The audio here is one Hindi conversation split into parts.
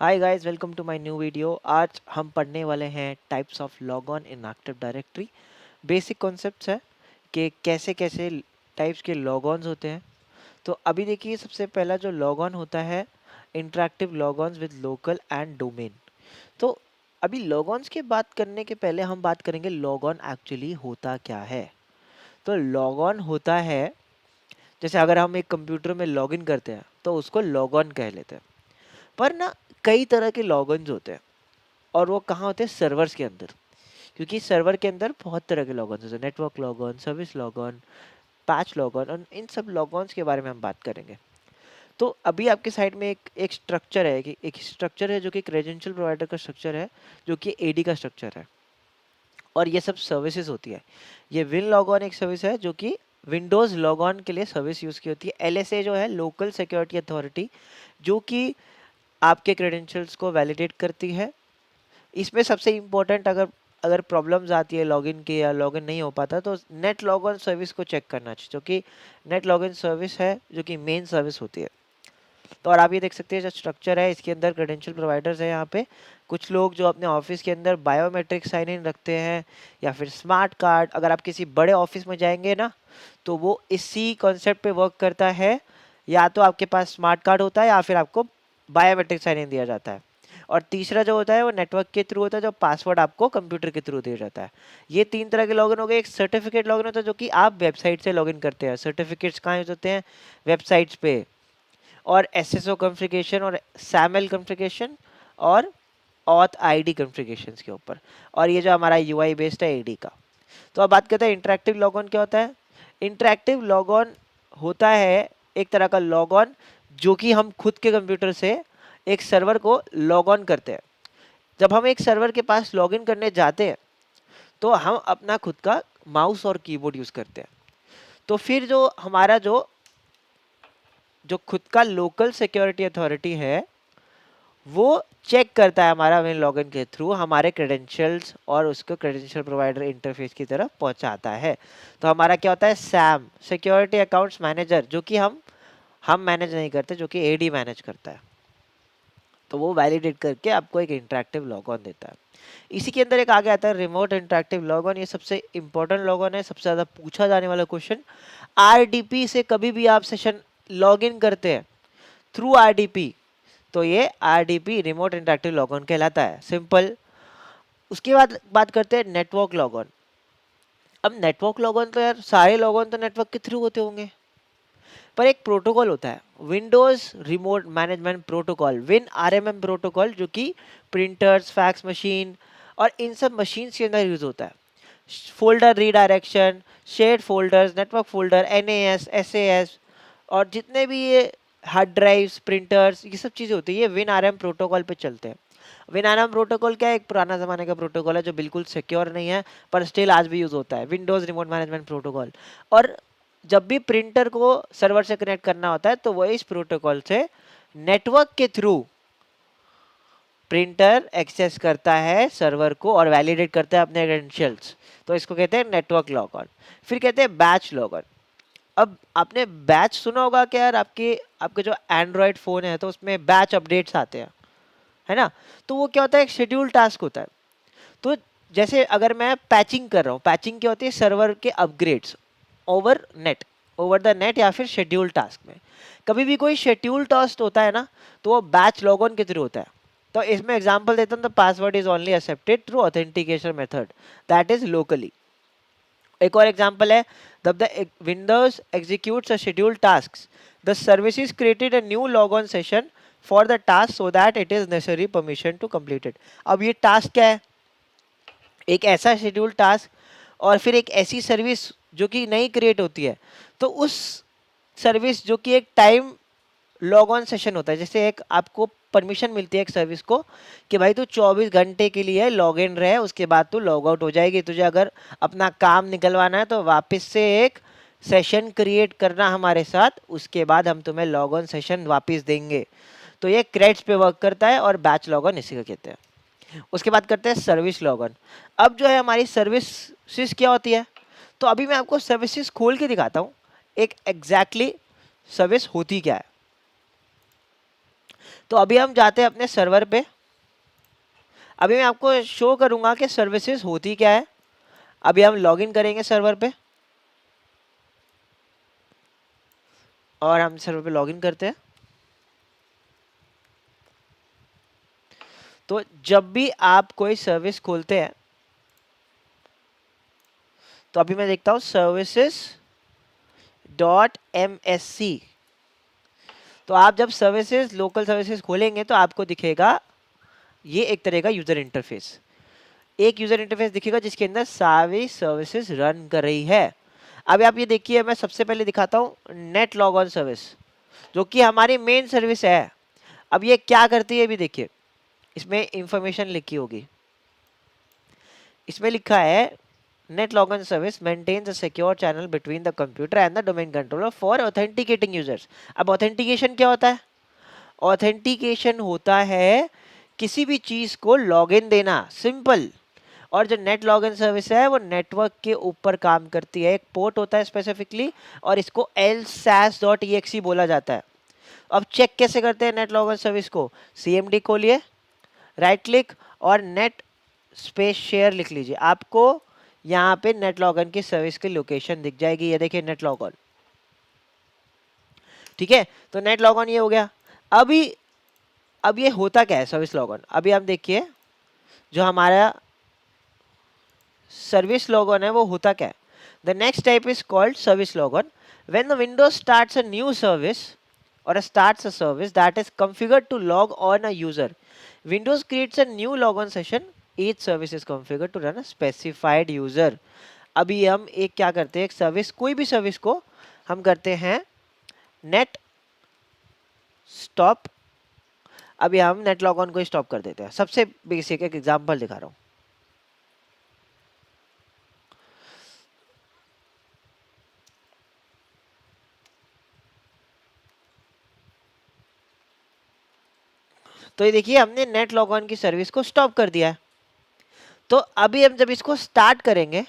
Hi guys, welcome to my new video. आज हम पढ़ने वाले हैं types of log on in active directory. Basic concepts है कि कैसे कैसे टाइप्स के लॉग ऑन्स होते हैं। तो अभी देखिए, सबसे पहला जो लॉग ऑन होता है, interactive log ons with local and domain. तो अभी लॉग ऑन्स की बात करने के पहले हम बात करेंगे लॉग ऑन एक्चुअली होता क्या है। तो लॉग ऑन होता है, जैसे अगर हम एक कंप्यूटर में लॉग इन करते हैं तो उसको लॉग ऑन कह लेते हैं। पर ना, कई तरह के लॉग ऑन्स होते हैं और वो कहाँ होते हैं? सर्वर्स के अंदर। क्योंकि सर्वर के अंदर बहुत तरह के log on, network log on, service log on, patch log on, और इन सब लॉग ऑन्स के बारे में हम बात करेंगे। तो अभी आपके साइड में एक स्ट्रक्चर है, कि एक स्ट्रक्चर है जो कि क्रेडेंशियल प्रोवाइडर का स्ट्रक्चर है, जो कि एडी का स्ट्रक्चर है। और ये सब सर्विसेज होती है। ये विन लॉग ऑन एक सर्विस है जो कि विंडोज लॉग ऑन के लिए सर्विस यूज की होती है। एलएसए जो है, लोकल सिक्योरिटी अथॉरिटी, जो कि आपके क्रेडेंशियल्स को वैलिडेट करती है। इसमें सबसे इम्पोर्टेंट, अगर अगर प्रॉब्लम्स आती है लॉगिन की या लॉगिन नहीं हो पाता, तो नेट लॉगिन सर्विस को चेक करना चाहिए, जो कि नेट लॉगिन सर्विस है, जो कि मेन सर्विस होती है। तो और आप ये देख सकते हैं, जो स्ट्रक्चर है इसके अंदर क्रेडेंशियल प्रोवाइडर्स है। यहाँ पे कुछ लोग जो अपने ऑफिस के अंदर बायोमेट्रिक साइन इन रखते हैं, या फिर स्मार्ट कार्ड। अगर आप किसी बड़े ऑफिस में जाएंगे ना, तो वो इसी कॉन्सेप्ट पे वर्क करता है। या तो आपके पास स्मार्ट कार्ड होता है, या फिर आपको बायोमेट्रिक साइन इन दिया जाता है। और तीसरा जो होता है वो नेटवर्क के थ्रू होता है, जो पासवर्ड आपको कंप्यूटर के थ्रू दिया जाता है। ये तीन तरह के लॉगिन हो गए। एक सर्टिफिकेट लॉगिन होता है, जो कि आप वेबसाइट से लॉगिन करते हैं। सर्टिफिकेट्स कहाँ यूज होते हैं? वेबसाइट्स पे। और एसएसओ कॉन्फ़िगरेशन और सैमल कॉन्फ़िगरेशन और ऑथ आईडी कॉन्फ़िगरेशंस के ऊपर। और ये जो हमारा यूआई बेस्ड है एडी का। तो अब बात करते हैं इंटरैक्टिव लॉग ऑन क्या होता है। इंटरैक्टिव लॉग ऑन होता है एक तरह का लॉग ऑन, जो कि हम खुद के कंप्यूटर से एक सर्वर को लॉग ऑन करते हैं। जब हम एक सर्वर के पास लॉग इन करने जाते हैं, तो हम अपना खुद का माउस और कीबोर्ड यूज करते हैं। तो फिर जो हमारा जो जो खुद का लोकल सिक्योरिटी अथॉरिटी है, वो चेक करता है हमारा मेन लॉगिन के थ्रू हमारे क्रेडेंशियल्स, और उसको क्रेडेंशियल प्रोवाइडर इंटरफेस की तरफ पहुंचाता है। तो हमारा क्या होता है? सैम, सिक्योरिटी अकाउंट्स मैनेजर, जो कि हम मैनेज नहीं करते, जो कि एडी मैनेज करता है। तो वो वैलिडेट करके आपको एक इंटरैक्टिव लॉग ऑन देता है। इसी के अंदर एक आगे आता है रिमोट इंटरैक्टिव लॉग ऑन। ये सबसे इंपॉर्टेंट लॉग ऑन है, सबसे ज़्यादा पूछा जाने वाला क्वेश्चन। आरडीपी से कभी भी आप सेशन लॉग इन करते हैं थ्रू आरडीपी, तो ये RDP remote interactive log on कहलाता है, सिंपल। उसके बाद बात करते हैं नेटवर्क लॉग ऑन। अब नेटवर्क लॉग ऑन तो यार, सारे लॉग ऑन तो नेटवर्क के थ्रू होते होंगे, पर एक प्रोटोकॉल होता है, Windows remote management protocol, win RMM protocol, जो कि प्रिंटर्स, फैक्स मशीन और इन सब मशीन के अंदर यूज होता है। Folder redirection, shared folders, network folder, एनएएस, SAS, और जितने भी ये हार्ड ड्राइव्स, प्रिंटर्स, ये सब चीज़ें होती है, ये विन आरएम प्रोटोकॉल पे चलते हैं। विन आरएम प्रोटोकॉल क्या है? एक पुराना ज़माने का प्रोटोकॉल है, जो बिल्कुल सिक्योर नहीं है, पर स्टिल आज भी यूज़ होता है, विंडोज़ रिमोट मैनेजमेंट प्रोटोकॉल। और जब भी प्रिंटर को सर्वर से कनेक्ट करना होता है, तो वो इस प्रोटोकॉल से नेटवर्क के थ्रू प्रिंटर एक्सेस करता है सर्वर को और वैलिडेट करता है अपने क्रेडेंशियल्स। तो इसको कहते हैं नेटवर्क लॉग ऑन। फिर कहते हैं बैच लॉग ऑन। अब आपने बैच सुना होगा क्या यार? आपके आपके जो एंड्रॉयड फ़ोन है, तो उसमें बैच अपडेट्स आते हैं, है ना? तो वो क्या होता है? एक शेड्यूल टास्क होता है। तो जैसे अगर मैं पैचिंग कर रहा हूँ, पैचिंग क्या होती है? सर्वर के upgrades over net, over the net, या फिर शेड्यूल टास्क में। कभी भी कोई शेड्यूल टास्क होता है ना, तो वो बैच लॉग ऑन के थ्रू होता है। तो इसमें एग्जांपल देता हूँ, the password is only accepted through authentication method, that is locally. एक और एग्जांपल है, जब the Windows executes a schedule task, the services created a new log on session for the task so that it is necessary permission to complete it. अब ये टास्क क्या है? एक ऐसा शेड्यूल टास्क, और फिर एक ऐसी सर्विस जो कि नई क्रिएट होती है। तो उस सर्विस जो कि एक टाइम लॉग ऑन सेशन होता है, जैसे एक आपको परमिशन मिलती है एक सर्विस को, कि भाई तू 24 घंटे के लिए लॉग इन रहे, उसके बाद तू लॉग आउट हो जाएगी। तुझे अगर अपना काम निकलवाना है, तो वापस से एक सेशन क्रिएट करना हमारे साथ, उसके बाद हम तुम्हें लॉग ऑन सेशन वापस देंगे। तो ये क्रेड्स पे वर्क करता है, और बैच लॉग ऑन इसी को कहते हैं। उसके बाद करते हैं सर्विस लॉग ऑन। अब जो है हमारी सर्विसेज क्या होती है, तो अभी मैं आपको सर्विसेज खोल के दिखाता हूँ, एक एग्जैक्टली सर्विस होती क्या है। तो अभी हम जाते हैं अपने सर्वर पे। अभी मैं आपको शो करूंगा कि सर्विसेज होती क्या है। अभी हम लॉगिन करेंगे सर्वर पे और हम सर्वर पे लॉगिन करते हैं। तो जब भी आप कोई सर्विस खोलते हैं, तो अभी मैं देखता हूँ services dot M S C. तो आप जब सर्विसेज लोकल सर्विसेज खोलेंगे तो आपको दिखेगा ये एक तरह का यूजर इंटरफेस। एक यूजर इंटरफेस दिखेगा जिसके अंदर सारी सर्विसेज रन कर रही है। अभी आप ये देखिए, मैं सबसे पहले दिखाता हूँ नेट लॉग ऑन सर्विस, जो कि हमारी मेन सर्विस है। अब ये क्या करती है, अभी देखिए इसमें इंफॉर्मेशन लिखी होगी। इसमें लिखा है net login service maintains a secure channel between the computer and the domain controller for authenticating users. अब ऑथेंटिकेशन क्या होता है? ऑथेंटिकेशन होता है किसी भी चीज को लॉगिन देना, सिंपल। और जो नेट लॉगिन सर्विस है वो नेटवर्क के ऊपर काम करती है। एक पोर्ट होता है स्पेसिफिकली, और इसको lsas.exe बोला जाता है। अब चेक कैसे करते हैं नेट लॉगिन सर्विस को? cmd खोलिए, राइट क्लिक और नेट स्पेस शेयर लिख लीजिए। आपको यहाँ पे नेट लॉगिन की सर्विस की लोकेशन दिख जाएगी। ये देखिए नेट लॉगिन, ठीक है। तो नेट लॉगिन ये हो गया। अभी अब ये होता क्या है सर्विस लॉगिन? अभी आप देखिए जो हमारा सर्विस लॉगिन है वो होता क्या है। The next type is called service login. When the Windows starts a new service or starts a service that is configured to log on a user, Windows creates a new logon session. Each service is configured to run a specified user. अभी हम एक क्या करते हैं, एक सर्विस, कोई भी सर्विस को हम करते हैं नेट स्टॉप। अभी हम नेट लॉग ऑन को स्टॉप कर देते हैं। सबसे बेसिक एक एग्जांपल दिखा रहा हूं। तो ये देखिए हमने नेट लॉग ऑन की सर्विस को स्टॉप कर दिया है। तो अभी हम जब इसको स्टार्ट करेंगे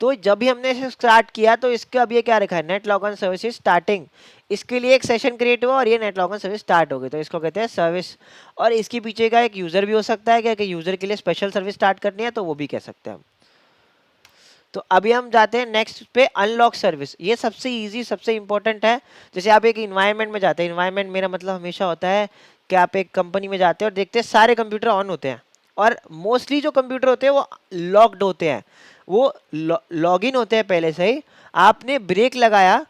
तो जब भी हमने इसे स्टार्ट किया तो इसका अब ये क्या रखा है, नेट लॉगिन सर्विस स्टार्टिंग। इसके लिए एक सेशन क्रिएट हुआ और ये नेट लॉगिन सर्विस स्टार्ट हो गई, तो इसको कहते हैं सर्विस। और इसके पीछे का एक यूजर भी हो सकता है, क्या कि यूजर के लिए स्पेशल सर्विस स्टार्ट करनी है, तो वो भी कह सकते हैं हम। तो अभी हम जाते हैं नेक्स्ट पे, अनलॉक सर्विस। ये सबसे इजी, सबसे इंपॉर्टेंट है। जैसे आप एक इन्वायरमेंट में जाते हैं, इन्वायरमेंट मेरा मतलब हमेशा होता है कि आप एक कंपनी में जाते हैं और देखते हैं सारे कंप्यूटर ऑन होते हैं, और मोस्टली जो कंप्यूटर होते हैं वो लॉक्ड होते हैं, वो लॉगिन होते हैं पहले से ही। आपने ब्रेक लगाया,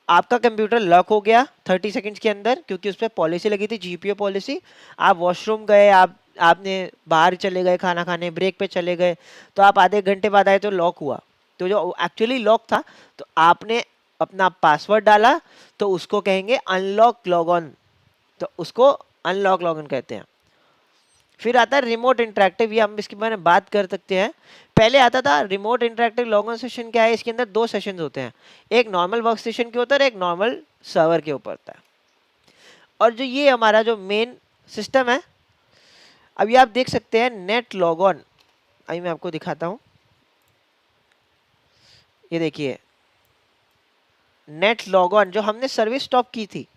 आपका कंप्यूटर लॉक हो गया 30 सेकंड्स के अंदर, क्योंकि उस पर पॉलिसी लगी थी, जीपीओ पॉलिसी। आप वॉशरूम गए, आपने बाहर चले गए खाना खाने, ब्रेक पे चले गए, तो आप आधे घंटे बाद आए तो लॉक हुआ। तो जो एक्चुअली लॉक था, तो आपने अपना पासवर्ड डाला, तो उसको कहेंगे अनलॉक लॉगऑन। तो उसको अनलॉक लॉगइन कहते हैं। फिर आता है रिमोट इंटरेक्टिव, ये हम इसके बारे में बात कर सकते हैं। पहले आता था रिमोट इंटरेक्टिव लॉगिन सेशन। क्या है, इसके अंदर दो सेशंस होते हैं, एक नॉर्मल वर्क स्टेशन के ऊपर, एक नॉर्मल सर्वर के ऊपर होता है। और जो ये हमारा जो मेन सिस्टम है, अभी आप देख सकते हैं नेट लॉगऑन। अभी मैं आपको दिखाता हूँ, ये देखिए नेट लॉगऑन जो हमने सर्विस स्टॉप की थी,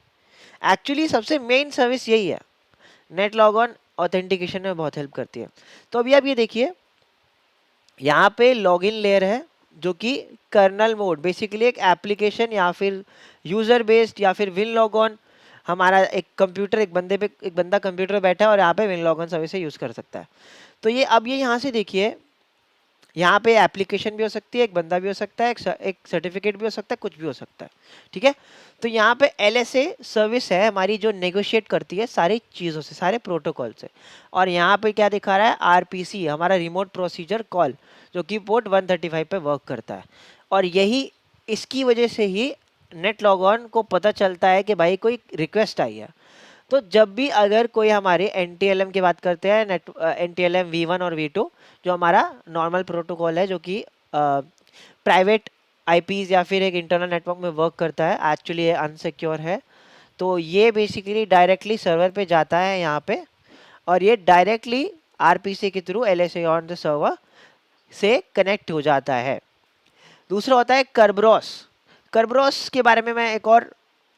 एक्चुअली सबसे मेन सर्विस यही है। नेट लॉगऑन ऑथेंटिकेशन में बहुत हेल्प करती है। तो अभी आप ये देखिए, यहाँ पे लॉगिन लेयर है जो कि कर्नल मोड, बेसिकली एक एप्लीकेशन या फिर यूजर बेस्ड या फिर विन लॉगऑन। हमारा एक कंप्यूटर, एक बंदा कंप्यूटर पे बैठा है और यहाँ पे विन लॉगऑन सर्विस से यूज़ कर सकता है। तो ये अब ये यहाँ से देखिए, यहाँ पे एप्लीकेशन भी हो सकती है, एक बंदा भी हो सकता है, एक सर्टिफिकेट भी हो सकता है, कुछ भी हो सकता है, ठीक है। तो यहाँ पे LSA सर्विस है हमारी, जो नेगोशिएट करती है सारी चीज़ों से, सारे प्रोटोकॉल से। और यहाँ पे क्या दिखा रहा है, RPC हमारा रिमोट प्रोसीजर कॉल, जो कि पोर्ट 135 पे वर्क करता है। और यही, इसकी वजह से ही नेट लॉग ऑन को पता चलता है कि भाई कोई रिक्वेस्ट आई है। तो जब भी अगर कोई हमारे NTLM की बात करते हैं, NTLM V1 और V2, जो हमारा नॉर्मल प्रोटोकॉल है, जो कि प्राइवेट IPs या फिर एक इंटरनल नेटवर्क में वर्क करता है, एक्चुअली ये अनसिक्योर है। तो ये बेसिकली डायरेक्टली सर्वर पे जाता है यहाँ पे, और ये डायरेक्टली RPC के through LSA on the server से कनेक्ट हो जाता है। दूसरा होता है कर्बरोस। कर्बरॉस के बारे में मैं एक और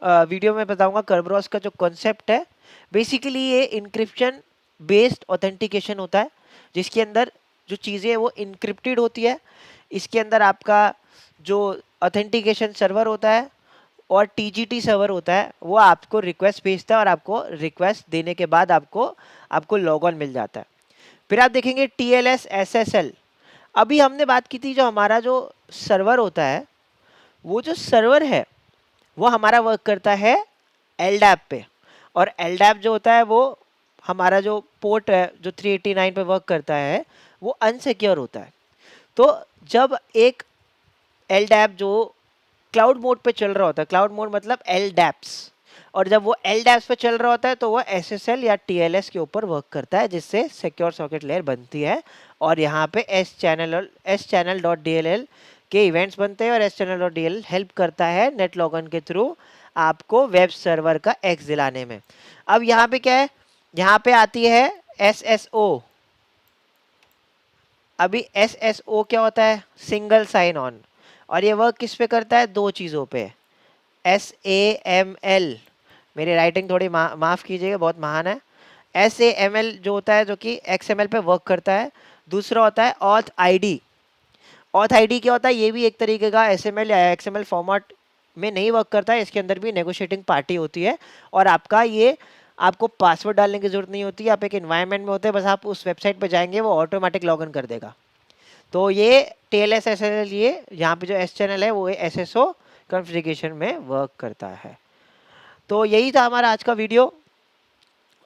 वीडियो में बताऊंगा। कर्बरॉस का जो कॉन्सेप्ट है, बेसिकली ये इंक्रिप्शन बेस्ड ऑथेंटिकेशन होता है, जिसके अंदर जो चीज़ें हैं वो इंक्रिप्टेड होती है। इसके अंदर आपका जो ऑथेंटिकेशन सर्वर होता है और टीजीटी सर्वर होता है, वो आपको रिक्वेस्ट भेजता है और आपको रिक्वेस्ट देने के बाद आपको आपको लॉग ऑन मिल जाता है। फिर आप देखेंगे टीएलएस एसएसएल। अभी हमने बात की थी, जो हमारा जो सर्वर होता है, वो जो सर्वर है वो हमारा वर्क करता है एलडैप पे, और एलडैप जो होता है वो हमारा जो पोर्ट है जो 389 पे वर्क करता है, वो अनसिक्योर होता है। तो जब एक एलडैप जो क्लाउड मोड पे चल रहा होता है, क्लाउड मोड मतलब एलडैप्स, और जब वो एलडैप्स पे चल रहा होता है तो वो एसएसएल या टीएलएस के ऊपर वर्क करता है, जिससे सिक्योर सॉकेट लेयर बनती है। और यहाँ पे एस चैनल डॉट डीएलएल के इवेंट्स बनते हैं, और S channel dot DLL help करता है नेट लॉगन के थ्रू आपको वेब सर्वर का एक्स दिलाने में। अब यहाँ पे क्या है, यहाँ पे आती है एसएसओ। अभी एसएसओ क्या होता है, सिंगल साइन ऑन, और ये वर्क किस पे करता है, दो चीज़ों पे। SAML, मेरी राइटिंग थोड़ी माफ़ कीजिएगा, बहुत महान है। SAML जो होता है, जो कि XML पे वर्क करता है। दूसरा होता है ऑथ आईडी। ऑथ आईडी क्या होता है, ये भी एक तरीके का SML या XML फॉर्मेट में नहीं वर्क करता है, इसके अंदर भी नेगोशिएटिंग पार्टी होती है, और आपका ये आपको पासवर्ड डालने की जरूरत नहीं होती है। आप एक इन्वायरमेंट में होते हैं, बस आप उस वेबसाइट पर जाएंगे, वो ऑटोमेटिक लॉगिन कर देगा। तो ये TLS SSL, ये यहाँ पे जो एस चैनल है वो SSO कॉन्फ़िगरेशन में वर्क करता है। तो यही था हमारा आज का वीडियो,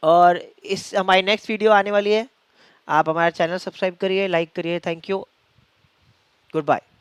और इस हमारी नेक्स्ट वीडियो आने वाली है। आप हमारा चैनल सब्सक्राइब करिए, लाइक करिए। Thank you, good bye.